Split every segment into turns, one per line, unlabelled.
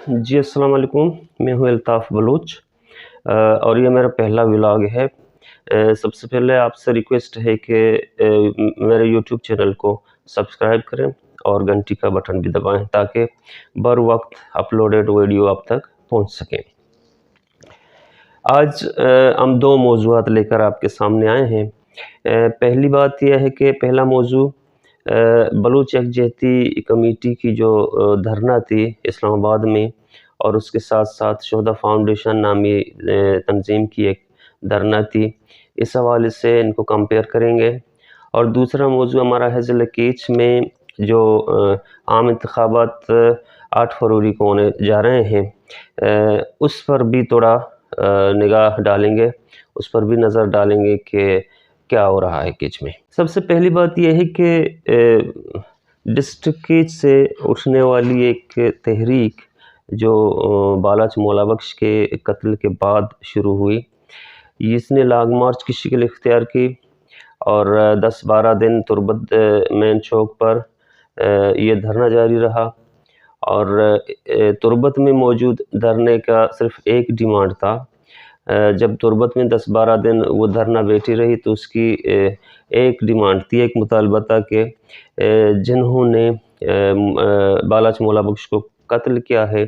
जी अस्सलाम वालेकुम। मैं हूँ अल्ताफ़ बलूच और ये मेरा पहला व्लॉग है। सबसे पहले आपसे रिक्वेस्ट है कि मेरे यूट्यूब चैनल को सब्सक्राइब करें और घंटी का बटन भी दबाएं ताकि बर वक्त अपलोडेड वीडियो आप तक पहुंच सकें। आज हम दो मौज़ूआत लेकर आपके सामने आए हैं। पहली बात यह है कि पहला मौज़ू बलूच यकजहती कमेटी की जो धरना थी इस्लामाबाद में और उसके साथ साथ शोहदा फाउंडेशन नामी तंजीम की एक धरना थी, इस हवाले से इनको कंपेयर करेंगे। और दूसरा मौज़ू हमारा है ज़िला कीच में जो आम इंतखाबात 8 फरवरी को होने जा रहे हैं, उस पर भी थोड़ा निगाह डालेंगे, उस पर भी नज़र डालेंगे कि क्या हो रहा है कीच में। सबसे पहली बात यह है कि डिस्ट्रिक्ट कीच से उठने वाली एक तहरीक जो बालाच मौला बख्श के कत्ल के बाद शुरू हुई, इसने लॉन्ग मार्च की शक्ल इख्तियार की और 10-12 दिन तुर्बत मेन चौक पर ये धरना जारी रहा। और तुर्बत में मौजूद धरने का सिर्फ एक डिमांड था। जब तुर्बत में 10-12 दिन वो धरना बैठी रही तो उसकी एक डिमांड थी, एक मुतालबा था कि जिन्होंने बालाच मौला बख्श को कत्ल किया है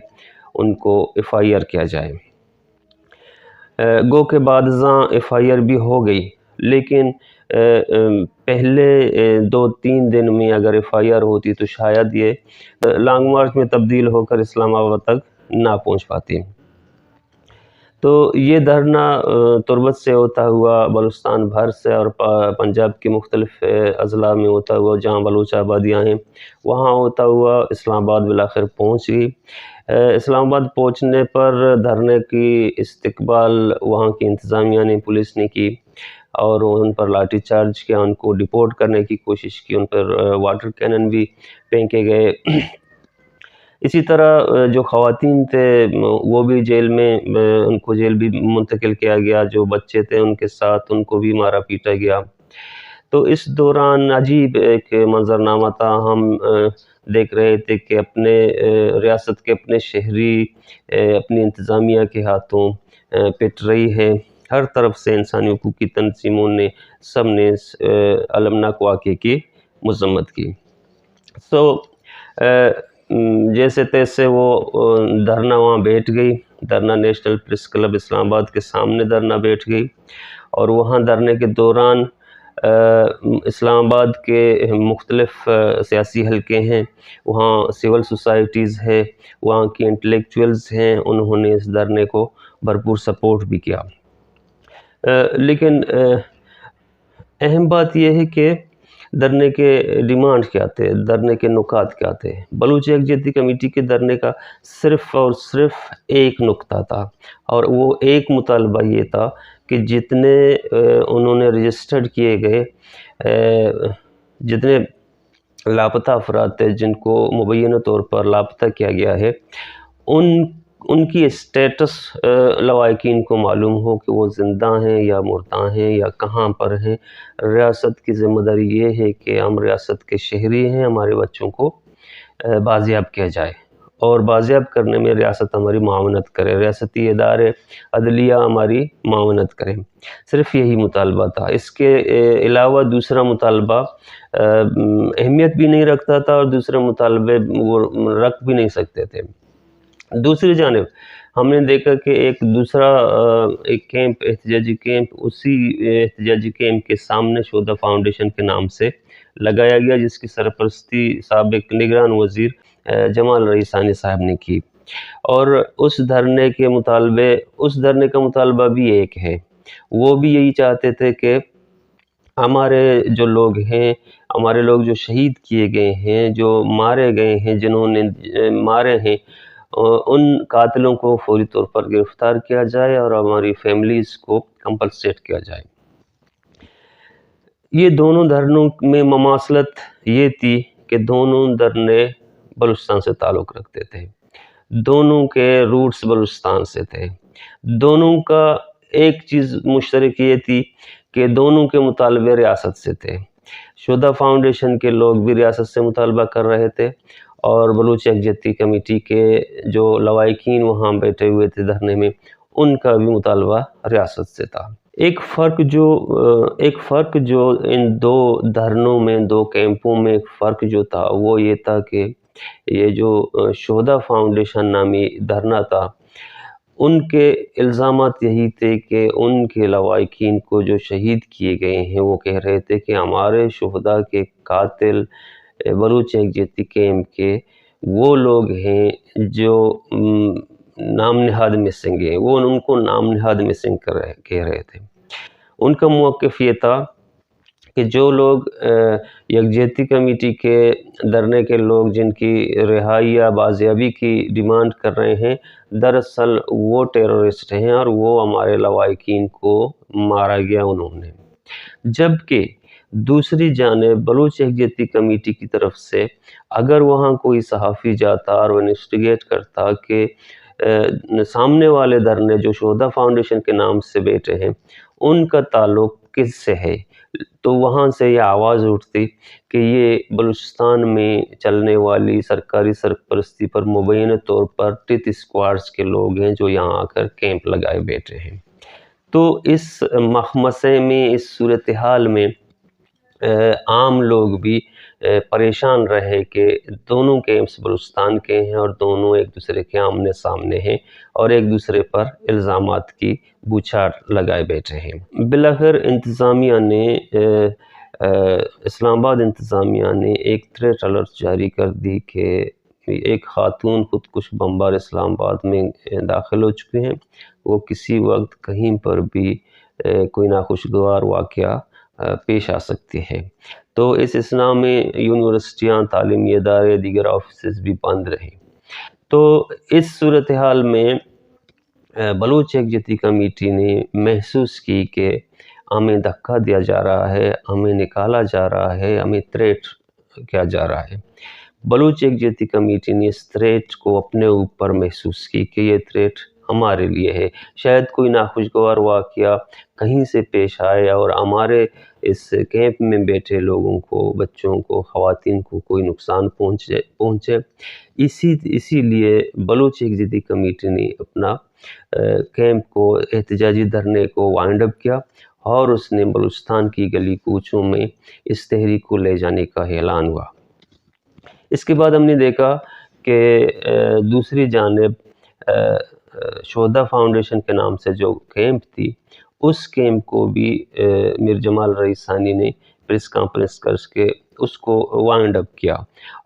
उनको FIR किया जाए। गो के बाद FIR भी हो गई, लेकिन पहले 2-3 दिन में अगर FIR होती तो शायद ये लॉन्ग मार्च में तब्दील होकर इस्लामाबाद तक ना पहुंच पाती। तो ये धरना तुर्बत से होता हुआ बलूचिस्तान भर से और पंजाब के मुख्तलिफ अज़ला में होता हुआ जहाँ बलूच आबादियाँ हैं वहाँ होता हुआ इस्लामाबाद बिलाखिर पहुँच गई। इस्लामाबाद पहुँचने पर धरने की इस्तकबाल वहाँ की इंतज़ामिया ने, पुलिस ने की और उन पर लाठी चार्ज किया, उनको डिपोर्ट करने की कोशिश की, उन पर वाटर कैनन भी फेंके गए। इसी तरह जो ख़वातीन थे वो भी जेल में, उनको जेल भी मुंतकिल किया गया, जो बच्चे थे उनके साथ उनको भी मारा पीटा गया। तो इस दौरान अजीब एक मंज़रनामा था। हम देख रहे थे कि अपने रियासत के अपने शहरी अपनी इंतज़ामिया के हाथों पिट रही है। हर तरफ से इंसानी हकूक़ की तंजीमों ने, सब ने इस अलमनाक वाक़े की मज़म्मत की। जैसे तैसे वो धरना वहाँ बैठ गई, धरना नेशनल प्रेस क्लब इस्लामाबाद के सामने धरना बैठ गई। और वहाँ धरने के दौरान इस्लामाबाद के मुख्तलिफ सियासी हलके हैं, वहाँ सिविल सोसाइटीज़ है, वहाँ की इंटेलेक्चुअल्स हैं, उन्होंने इस धरने को भरपूर सपोर्ट भी किया। लेकिन अहम बात यह है कि धरने के डिमांड क्या थे, धरने के नुकात क्या थे। बलूच यकजहती कमेटी के धरने का सिर्फ़ और सिर्फ एक नुक्ता था और वो एक मुतालबा ये था कि जितने उन्होंने रजिस्टर्ड किए गए जितने लापता अफराद थे जिनको मुबैना तौर पर लापता किया गया है, उनकी स्टेटस लवाकिन को मालूम हो कि वो ज़िंदा हैं या मुर्दा हैं या कहाँ पर हैं। रियासत की ज़िम्मेदारी ये है कि हम रियासत के शहरी हैं, हमारे बच्चों को बाजियाब किया जाए और बाजियाब करने में रियासत हमारी मावनत करे, रियासती इदारे अदलिया हमारी मावनत करें। सिर्फ़ यही मुतालबा था। इसके अलावा दूसरा मुतालबा अहमियत भी नहीं रखता था और दूसरे मुतालबे वो रख भी नहीं सकते थे। दूसरी जानिब हमने देखा कि एक दूसरा एक कैंप, एहतजाजी कैंप, उसी एहतजाजी कैंप के सामने शोहदा फाउंडेशन के नाम से लगाया गया, जिसकी सरपरस्ती साबिक निगरान वज़ीर जमाल रईसानी साहब ने की। और उस धरने का मुतालबा भी एक है। वो भी यही चाहते थे कि हमारे जो लोग हैं, हमारे लोग जो शहीद किए गए हैं, जो मारे गए हैं, जिन्होंने मारे हैं, उन कातिलों को फौरी तौर पर गिरफ़्तार किया जाए और हमारी फैमिलीज़ को कंपलसेट किया जाए। ये दोनों धरनों में ममासलत ये थी कि दोनों धरने बलूचिस्तान से ताल्लुक़ रखते थे, दोनों के रूट्स बलूचिस्तान से थे। दोनों का एक चीज़ मुश्तरक ये थी कि दोनों के मुतालबे रियासत से थे। शोहदा फाउंडेशन के लोग भी रियासत से मुतालबा कर रहे थे اور بلوچ یکجہتی کمیٹی کے جو لوائقین وہاں بیٹھے ہوئے تھے دھرنے میں، ان کا بھی مطالبہ ریاست سے تھا۔ ایک فرق جو ان دو دھرنوں میں، دو کیمپوں میں ایک فرق جو تھا وہ یہ تھا کہ یہ جو شہداء فاؤنڈیشن نامی دھرنا تھا، ان کے الزامات یہی تھے کہ ان کے لواحقین کو جو شہید کیے گئے ہیں وہ کہہ رہے تھے کہ ہمارے شہداء کے قاتل بلوچ یکجہتی کیمپ کے وہ لوگ ہیں جو نام نہاد مسنگ ہیں، وہ ان کو نام نہاد مسنگ کہہ رہے تھے۔ ان کا موقف یہ تھا کہ جو لوگ یکجہتی کمیٹی کے دھرنے کے لوگ جن کی رہائی یا بازیابی کی ڈیمانڈ کر رہے ہیں، دراصل وہ ٹیررسٹ ہیں اور وہ ہمارے لواحقین کو مارا گیا انہوں نے۔ جبکہ دوسری جانب بلوچ یکجہتی کمیٹی کی طرف سے اگر وہاں کوئی صحافی جاتا اور وہ انویسٹیگیٹ کرتا کہ سامنے والے دھرنے جو شہداء فاؤنڈیشن کے نام سے بیٹھے ہیں ان کا تعلق کس سے ہے، تو وہاں سے یہ آواز اٹھتی کہ یہ بلوچستان میں چلنے والی سرکاری سرپرستی پر مبینہ طور پر ٹیتھ اسکواڈز کے لوگ ہیں جو یہاں آ کر کیمپ لگائے بیٹھے ہیں۔ تو اس مخمصے میں، اس صورتحال میں عام لوگ بھی پریشان رہے کہ دونوں کیمپس بلوچستان کے ہیں اور دونوں ایک دوسرے کے آمنے سامنے ہیں اور ایک دوسرے پر الزامات کی بوچھار لگائے بیٹھے ہیں۔ بالآخر انتظامیہ نے اسلام آباد انتظامیہ نے ایک تھریٹ الرٹ جاری کر دی کہ ایک خاتون خودکش بمبار اسلام آباد میں داخل ہو چکے ہیں، وہ کسی وقت کہیں پر بھی کوئی ناخوشگوار واقعہ پیش آ سکتی ہے۔ تو اس اسنا میں یونیورسٹیاں، تعلیمی ادارے، دیگر آفیسز بھی بند رہے۔ تو اس صورتحال میں بلوچ یکجہتی کمیٹی نے محسوس کی کہ ہمیں دھکا دیا جا رہا ہے، ہمیں نکالا جا رہا ہے، ہمیں تھریٹ کیا جا رہا ہے۔ بلوچ یکجہتی کمیٹی نے اس تھریٹ کو اپنے اوپر محسوس کی کہ یہ تھریٹ ہمارے لیے ہے، شاید کوئی ناخوشگوار واقعہ کہیں سے پیش آئے اور ہمارے اس کیمپ میں بیٹھے لوگوں کو، بچوں کو، خواتین کو کوئی نقصان پہنچے۔ اسی لیے بلوچ یکجہتی کمیٹی نے اپنا کیمپ کو، احتجاجی دھرنے کو وائنڈ اپ کیا اور اس نے بلوچستان کی گلی کوچوں میں اس تحریک کو لے جانے کا اعلان ہوا۔ اس کے بعد ہم نے دیکھا کہ دوسری جانب شہداء فاؤنڈیشن کے نام سے جو کیمپ تھی، اس کیمپ کو بھی میر جمال رئیس ثانی نے پریس کانفرنس کر کے اس کو وائنڈ اپ کیا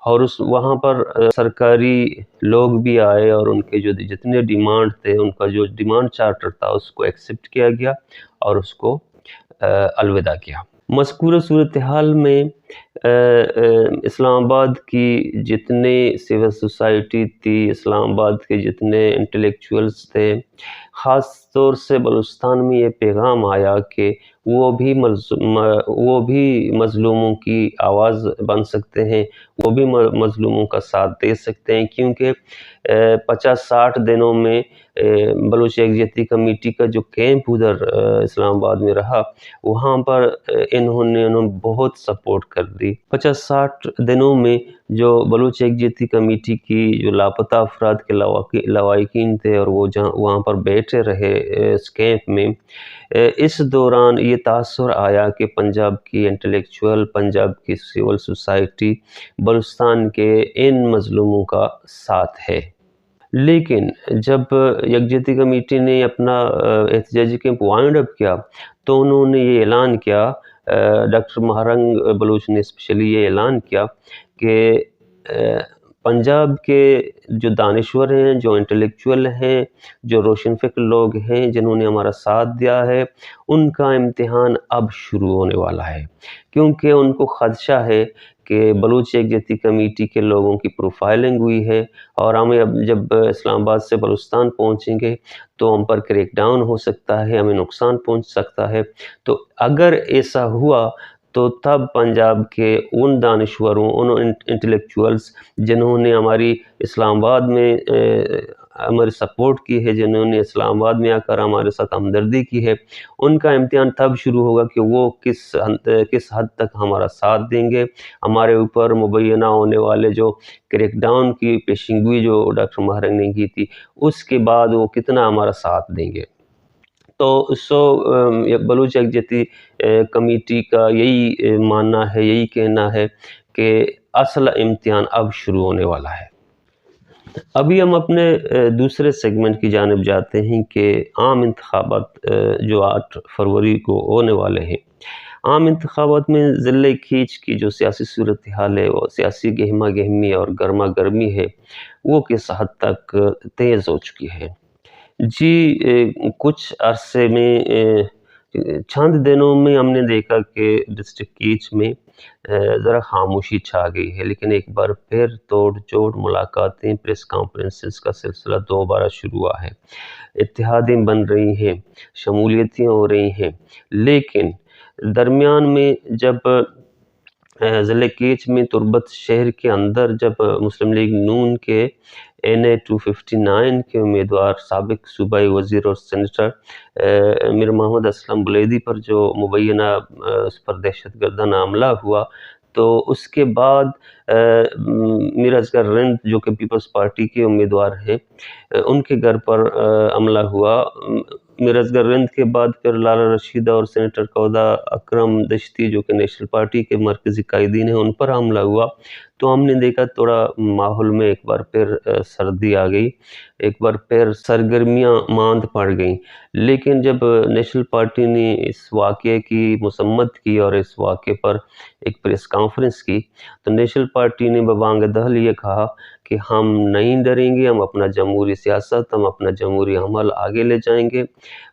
اور وہاں پر سرکاری لوگ بھی آئے اور ان کے جو جتنے ڈیمانڈ تھے، ان کا جو ڈیمانڈ چارٹر تھا اس کو ایکسیپٹ کیا گیا اور اس کو الوداع کیا۔ مذکورہ صورتحال میں اسلام آباد کی جتنے سول سوسائٹی تھی، اسلام آباد کے جتنے انٹلیکچوئلز تھے، خاص طور سے بلوچستان میں یہ پیغام آیا کہ وہ بھی مظلوموں کی آواز بن سکتے ہیں، وہ بھی مظلوموں کا ساتھ دے سکتے ہیں، کیونکہ 50-60 دنوں میں بلوچ یکجہتی کمیٹی کا جو کیمپ ادھر اسلام آباد میں رہا، وہاں پر انہوں نے بہت سپورٹ کر دی۔ 50-60 دنوں میں جو بلوچ یکجہتی کمیٹی کی جو لاپتہ افراد کے لواحقین تھے اور وہ وہاں پر بیٹھے رہے اس کیمپ میں، اس دوران یہ تاثر آیا کہ پنجاب کی انٹلیکچوئل، پنجاب کی سول سوسائٹی بلوچستان کے ان مظلوموں کا ساتھ ہے۔ لیکن جب یکجہتی کمیٹی نے اپنا احتجاجی کیمپ وائنڈ اپ کیا تو انہوں نے یہ اعلان کیا، ڈاکٹر مہرنگ بلوچ نے اسپیشلی یہ اعلان کیا کہ پنجاب کے جو دانشور ہیں، جو انٹلیکچوئل ہیں، جو روشن فکر لوگ ہیں جنہوں نے ہمارا ساتھ دیا ہے، ان کا امتحان اب شروع ہونے والا ہے، کیونکہ ان کو خدشہ ہے کہ بلوچ یکجہتی کمیٹی کے لوگوں کی پروفائلنگ ہوئی ہے اور ہمیں اب جب اسلام آباد سے بلوچستان پہنچیں گے تو ہم پر کریک ڈاؤن ہو سکتا ہے، ہمیں نقصان پہنچ سکتا ہے۔ تو اگر ایسا ہوا تو تب پنجاب کے ان دانشوروں، ان انٹلیکچوئلز جنہوں نے ہماری اسلام آباد میں हमारी सपोर्ट की है, जिन्होंने इस्लामाबाद में आकर हमारे साथ हमदर्दी की है, उनका इम्तिहान तब शुरू होगा कि वो किस हद तक हमारा साथ देंगे। हमारे ऊपर मुबैना होने वाले जो क्रैकडाउन की पेशिंगोई जो डॉक्टर महरंग ने की थी, उसके बाद वो कितना हमारा साथ देंगे। तो बलूच यकजहती कमेटी का यही मानना है, यही कहना है कि असल इम्तिहान अब शुरू होने वाला है। अभी हम अपने दूसरे सेगमेंट की जानिब जाते हैं कि आम इंतखाबात जो 8 फरवरी को होने वाले हैं। आम इंतखाबात में ज़िले खींच की जो सियासी सूरत हाल है, वो सियासी गहमा गहमी और गर्मा गर्मी है, वो किस हद तक तेज़ हो चुकी है। जी, कुछ अरसे में चंद दिनों में हमने देखा कि डिस्ट्रिक्ट कीच में ज़रा खामोशी छा गई है, लेकिन एक बार फिर तोड़ जोड़ मुलाकातें, प्रेस कॉन्फ्रेंसेस का सिलसिला दोबारा शुरू हुआ है। इत्तेहादें बन रही हैं, शमूलियतें हो रही हैं, लेकिन दरमियान में जब ज़िले कीच में तुर्बत शहर के अंदर जब मुस्लिम लीग नून के NA 259 के उम्मीदवार साबिक सूबाई वज़ीर और सेनेटर मीर मोहम्मद असलम बुलैदी पर जो मुबैना उस पर दहशतगर्दाना हमला हुआ, तो उसके बाद मीर असगर रिंद जो कि पीपल्स पार्टी के उम्मीदवार हैं, उनके घर पर हमला हुआ। मीर असगर रिंद के बाद फिर लाला रशीदा और सेनेटर कौदा अकरम दश्ती जो कि नेशनल पार्टी के मरकज़ी कायदीन हैं, उन पर हमला हुआ। तो हमने देखा थोड़ा माहौल में एक बार फिर सर्दी आ गई, एक बार फिर सरगर्मियाँ मांद पड़ गईं। लेकिन जब नेशनल पार्टी ने इस वाक़ये की मसम्मत की और इस वाक़ये पर एक प्रेस कॉन्फ्रेंस की, तो नेशनल पार्टी ने बबांग दहल ये कहा कि हम नहीं डरेंगे, हम अपना जमहूरी सियासत, हम अपना जमहूरी अमल आगे ले जाएंगे।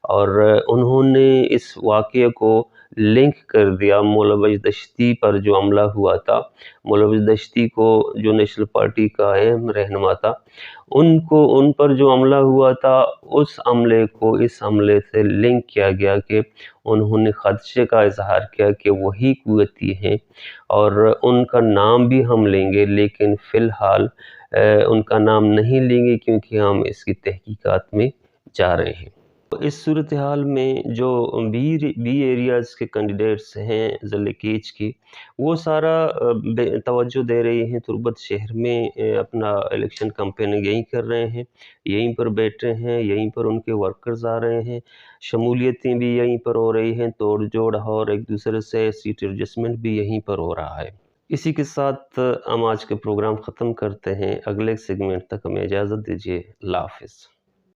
और उन्होंने इस वाक़ये को लिंक कर दिया मौलवी दश्ती पर जो हमला हुआ था। मौलवी दश्ती को जो नेशनल पार्टी का अहम रहनुमा था, उन पर जो हमला हुआ था, उस हमले को इस हमले से लिंक किया गया कि उन्होंने ख़दशे का इज़हार किया कि वही कुव्वती हैं और उनका नाम भी हम लेंगे, लेकिन फ़िलहाल उनका नाम नहीं लेंगे क्योंकि हम इसकी तहकीकात में जा रहे हैं। इस सूरत हाल में जो बी एरियाज़ के कैंडिडेट्स हैं ज़िले कीच की, वो सारा तवज्जो दे रही हैं तुर्बत शहर में, अपना इलेक्शन कैंपेनिंग यहीं कर रहे हैं, यहीं पर बैठे हैं, यहीं पर उनके वर्कर्स आ रहे हैं, शमूलियतें भी यहीं पर हो रही हैं, तोड़ जोड़ और एक दूसरे से सीट एडजस्टमेंट भी यहीं पर हो रहा है। इसी के साथ हम आज के प्रोग्राम ख़त्म करते हैं। अगले सेगमेंट तक हमें इजाज़त दीजिए। अल्लाह हाफ़िज़।